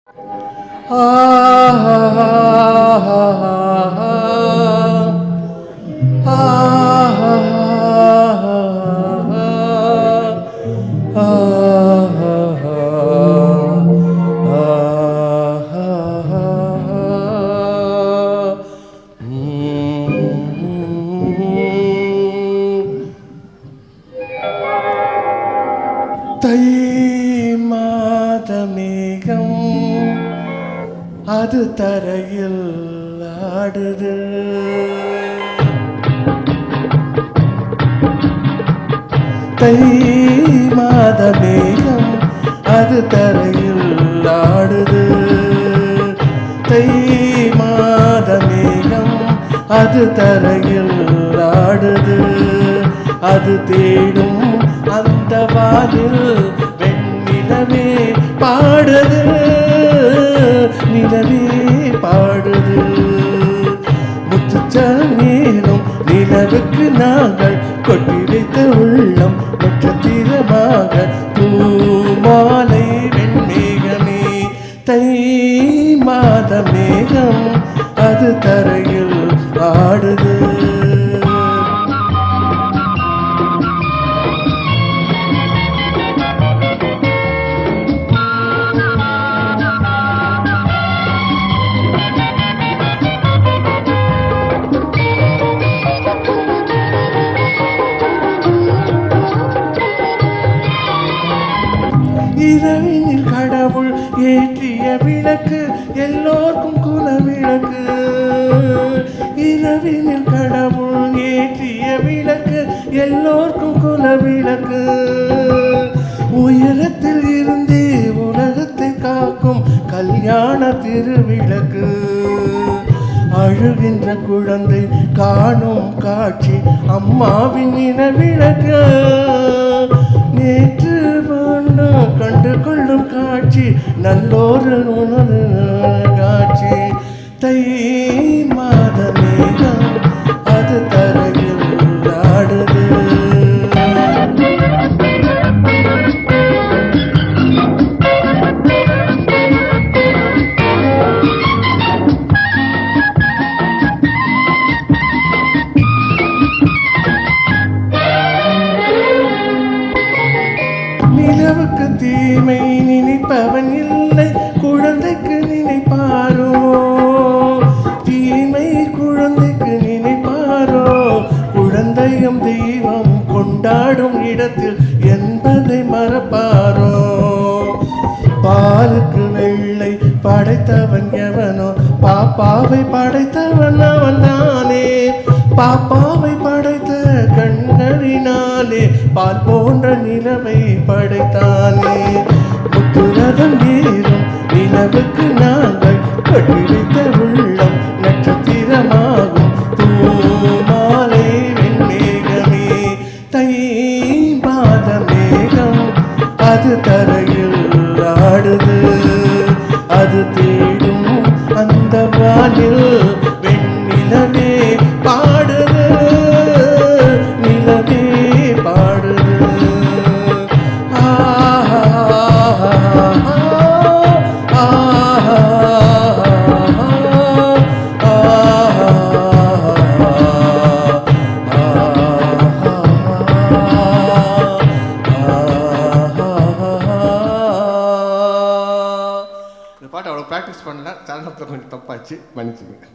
தை மாதமேகம் அது தரையில் ஆடுது. தை மாதமேகம் அது தரையில் ஆடுது. தை மாதமேகம் அது தரையில் ஆடுது. அது தேடும் அந்த வானில் வெண்ணிலவே பாடுது. நிலவே பாடுது. முத்துச்ச நேரம் நிலவுக்கு நாங்கள் கொட்டி வைத்த உள்ளம் நட்சத்திரமாக பூமாலை வெண்மேகமே. தை மாத மேகம் அது தரையில் ஆடுது. இரவினில் கடவுள் ஏற்றிய விளக்கு எல்லோருக்கும் குலவிளக்கு. இரவினில் கடவுள் ஏற்றிய விளக்கு எல்லோருக்கும் குலவிளக்கு. உயரத்தில் இருந்தே உலகத்தை காக்கும் கல்யாண திருவிளக்கு. அழுகின்ற குழந்தை காணும் காட்சி அம்மாவின் நிலவிளக்கு. நேற்று கண்டு கொள்ளும் காட்சி நல்லோரு உணர்வு காட்சி. தை மாத மேகம் அது தரையில் ஆடுது. நிலவுக்கு தீமை நினைப்பவன் இல்லை, குழந்தைக்கு நினைப்பாரோ. தீமை குழந்தைக்கு நினைப்பாரோ. குழந்தையும் தெய்வம் கொண்டாடும் இடத்தில் என்பதை மறப்பாரோ. பாலுக்கு வெள்ளை படைத்தவன் எவனோ, பாப்பாவை படைத்தவன் அவன் தானே. பாப்பாவை படைத்த கண்களினாலே பால் போன்ற நிலவை படைத்தானே. முத்துரதம் ஏறும் நிலவுக்கு நாங்கள் கட்டி வைத்த உள்ளம் நட்சத்திரமாகும் பூமாலை வெண்மேகமே. தை மாத மேகம் அது தரையில் ஆடுது. அது தேடும் அந்த வானில் வெண்ணிலவே பாடுது. நிலவே பாடுது. இந்த பாட்டு அவ்வளோ ப்ராக்டிஸ் பண்ணல, சரணத்தில் கொஞ்சம் தப்பாச்சு, மன்னிச்சுங்க.